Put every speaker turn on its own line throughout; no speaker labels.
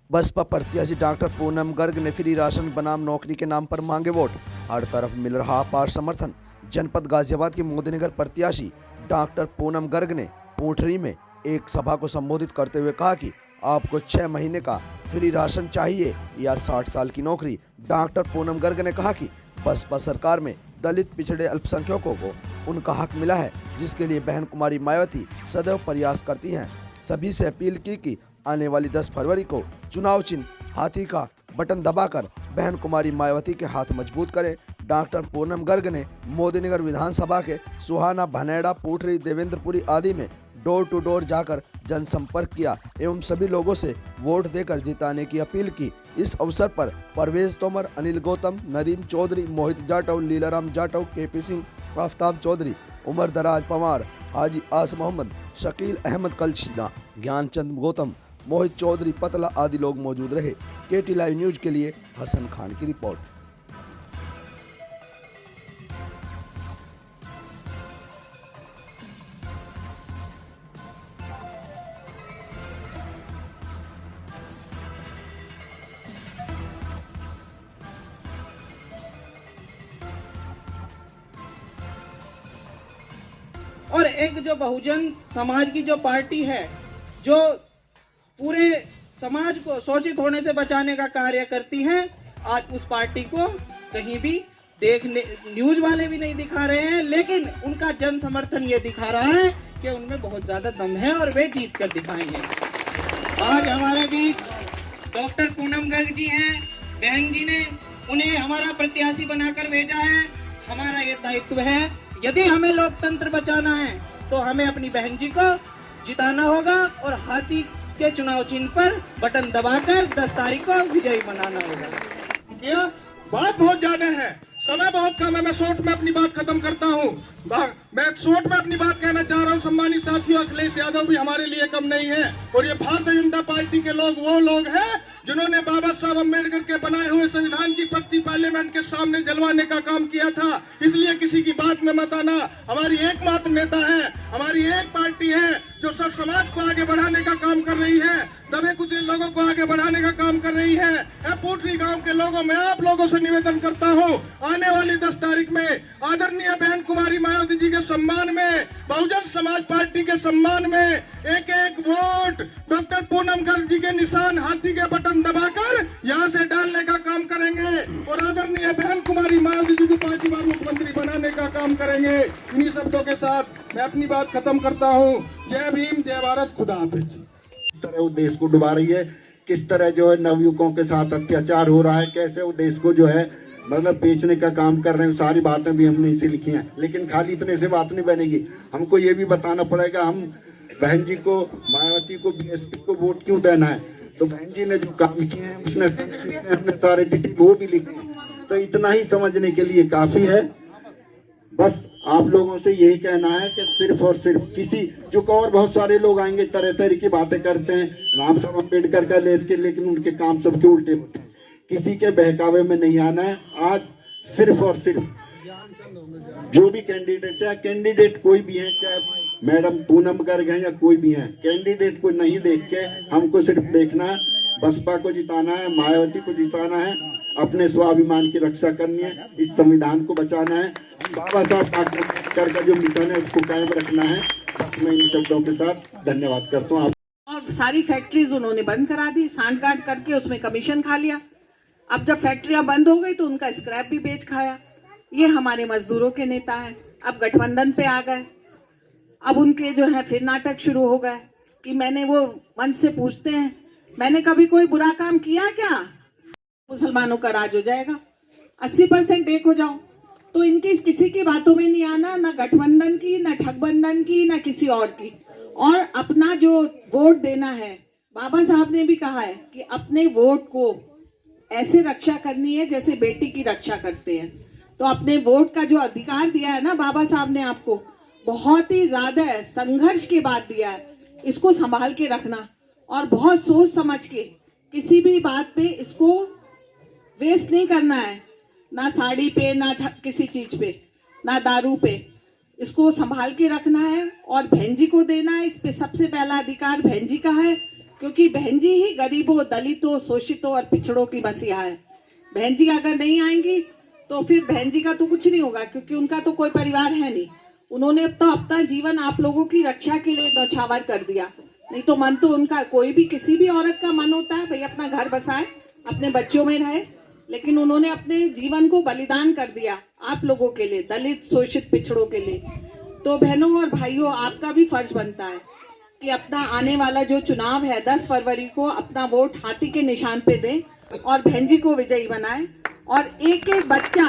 बसपा प्रत्याशी डॉक्टर पूनम गर्ग ने free ration बनाम नौकरी के नाम पर मांगे वोट। हर तरफ मिल रहा अपार समर्थन। जनपद गाजियाबाद की मोदीनगर प्रत्याशी डॉक्टर पूनम गर्ग ने पूंठरी में एक सभा को संबोधित करते हुए कहा कि आपको 6 महीने का फ्री राशन चाहिए या 60 साल की नौकरी। डॉक्टर पूनम गर्ग ने कहा कि बसपा सरकार में दलित पिछड़े अल्पसंख्यकों को उनका हक मिला है, जिसके लिए बहन कुमारी मायावती सदैव प्रयास करती हैं। सभी से अपील की कि आने वाली 10 फरवरी को चुनाव चिन्ह हाथी का बटन दबाकर बहन कुमारी मायावती के हाथ मजबूत करें। डॉक्टर पूनम गर्ग ने मोदीनगर विधानसभा के सुहाना, भनेड़ा, पूंठरी, देवेंद्रपुरी आदि में डोर टू डोर जाकर जनसंपर्क किया एवं सभी लोगों से वोट देकर जिताने की अपील की। इस अवसर पर परवेज तोमर, अनिल गौतम, नदीम चौधरी, मोहित जाटव, लीलाराम जाटव, केपी सिंह, आफ्ताब चौधरी, उमर दराज पवार, हाजी आस मोहम्मद, शकील अहमद कलशीना, ज्ञानचंद गौतम, मोहित चौधरी पतला आदि लोग मौजूद रहे। केटी लाइव न्यूज के लिए हसन खान की रिपोर्ट।
और एक जो बहुजन समाज की जो पार्टी है, जो पूरे समाज को शोषित होने से बचाने का कार्य करती है, आज उस पार्टी को कहीं भी देखने न्यूज वाले भी नहीं दिखा रहे हैं, लेकिन उनका जन समर्थन ये दिखा रहा है कि उनमें बहुत ज्यादा दम है और वे जीत कर दिखाएंगे। आज हमारे बीच डॉक्टर पूनम गर्ग जी हैं। बहन जी ने उन्हें हमारा प्रत्याशी बनाकर भेजा है। हमारा ये दायित्व है, यदि हमें लोकतंत्र बचाना है तो हमें अपनी बहन जी को जिताना होगा और हाथी के चुनाव चिन्ह पर बटन दबाकर 10 तारीख को विजयी बनाना होगा।
बात बहुत ज्यादा है, समय बहुत कम है। मैं शॉर्ट में अपनी बात खत्म करता हूँ। मैं शॉर्ट में अपनी बात कहना चाह रहा हूँ। सम्मानित साथियों, अखिलेश यादव भी हमारे लिए कम नहीं है और ये भारतीय जनता पार्टी के लोग वो लोग हैं जिन्होंने बाबा साहब अम्बेडकर के बनाए हुए संविधान की प्रति पार्लियामेंट के सामने जलवाने का काम किया था। इसलिए किसी की बात में मत आना। हमारी एकमात्र नेता है, हमारी एक पार्टी है जो सब समाज को आगे बढ़ाने का काम कर रही है, दबे कुचले लोगों को आगे बढ़ाने का काम कर रही है। पूंठरी गांव के लोगों, मैं आप लोगों से निवेदन करता हूं, आने वाली 10 तारीख में आदरणीय बहन कुमारी मायावती जी के सम्मान में, बहुजन समाज पार्टी के सम्मान में एक एक वोट डॉक्टर पूनम गर्ग जी के निशान हाथी के बटन दबाकर यहां से डालने का काम करेंगे और आदरणीय बहन कुमारी मायावती जी को 5 बार मुख्यमंत्री बनाने का काम करेंगे। इन्हीं शब्दों के साथ मैं अपनी बात खत्म करता हूं। जय भीम, जय भारत, खुदा हाफिज।
किस तरह वो देश को डुबा रही है, किस तरह जो है नवयुवकों के साथ अत्याचार हो रहा है, कैसे वो देश को जो है मतलब बेचने का काम कर रहे हैं, सारी बातें भी हमने इसे लिखी हैं। लेकिन खाली इतने से बात नहीं बनेगी, हमको ये भी बताना पड़ेगा हम बहन जी को, मायावती को, बीएसपी को वोट क्यों देना है। तो बहन जी ने जो काम किए हैं उसने हमने सारे डिटेल वो भी लिखे, तो इतना ही समझने के लिए काफी है। बस आप लोगों से यही कहना है कि सिर्फ और सिर्फ किसी जो और बहुत सारे लोग आएंगे तरह तरह की बातें करते हैं, नाम सब अम्बेडकर का लेके, लेकिन उनके काम सबके उल्टे होते हैं। किसी के बहकावे में नहीं आना है। आज सिर्फ और सिर्फ जो भी कैंडिडेट, चाहे कैंडिडेट कोई भी है, चाहे मैडम पूनम गर्ग है या कोई भी है, कैंडिडेट को नहीं देख के हमको सिर्फ देखना है, बसपा को जिताना है, मायावती को जिताना है, अपने स्वाभिमान की रक्षा करनी है, इस संविधान को बचाना है, बाबा साहब आम्बेडकर का जो मिशन है उसको कायम रखना है। बस मैं इन शब्दों के साथ धन्यवाद करता हूँ।
और सारी फैक्ट्रीज उन्होंने बंद करा दी, सांठ गांठ करके उसमें कमीशन खा लिया। अब जब फैक्ट्रियां बंद हो गई तो उनका स्क्रैप भी बेच खाया। ये हमारे मजदूरों के नेता हैं, अब गठबंधन पे आ गए। अब उनके जो है फिर नाटक शुरू हो गए कि मैंने, वो मंच से पूछते हैं, मैंने कभी कोई बुरा काम किया क्या? मुसलमानों का राज हो जाएगा, 80% एक हो जाओ। तो इनकी किसी की बातों में नहीं आना, ना गठबंधन की, ना ठगबंधन की, ना किसी और की। और अपना जो वोट देना है, बाबा साहब ने भी कहा है कि अपने वोट को ऐसे रक्षा करनी है जैसे बेटी की रक्षा करते हैं। तो अपने वोट का जो अधिकार दिया है ना बाबा साहब ने आपको, बहुत ही ज्यादा संघर्ष के बाद दिया है, इसको संभाल के रखना और बहुत सोच समझ के किसी भी बात पे इसको वेस्ट नहीं करना है, ना साड़ी पे, ना किसी चीज पे, ना दारू पे। इसको संभाल के रखना है और बहन जी को देना है। इस पे सबसे पहला अधिकार बहन जी का है। क्योंकि बहन जी ही गरीबों, दलितों, शोषितों और पिछड़ों की मसीहा है। बहन जी अगर नहीं आएंगी तो फिर बहन जी का तो कुछ नहीं होगा, क्योंकि उनका तो कोई परिवार है नहीं। उन्होंने अब तो अपना जीवन आप लोगों की रक्षा के लिए न्यौछावर कर दिया। नहीं तो मन तो उनका, कोई भी किसी भी औरत का मन होता है भाई अपना घर बसाए, अपने बच्चों में रहे, लेकिन उन्होंने अपने जीवन को बलिदान कर दिया आप लोगों के लिए, दलित, शोषित, पिछड़ों के लिए। तो बहनों और भाइयों, आपका भी फर्ज बनता है कि अपना आने वाला जो चुनाव है 10 फरवरी को अपना वोट हाथी के निशान पे दें और बहन जी को विजयी बनाएं। और एक एक बच्चा,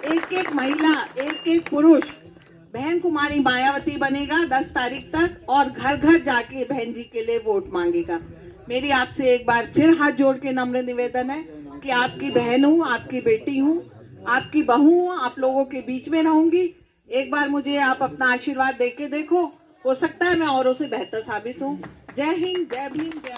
एक एक महिला, एक एक पुरुष बहन कुमारी मायावती बनेगा 10 तारीख तक और घर घर जाके बहन जी के लिए वोट मांगेगा। मेरी आपसे एक बार फिर हाथ जोड़ के नम्र निवेदन है कि आपकी बहन हूँ, आपकी बेटी हूँ, आपकी बहू हूँ, आप लोगों के बीच में रहूंगी। एक बार मुझे आप अपना आशीर्वाद दे के देखो, हो सकता है मैं औरों से बेहतर साबित हूँ। जय हिंद, जय भीम, जय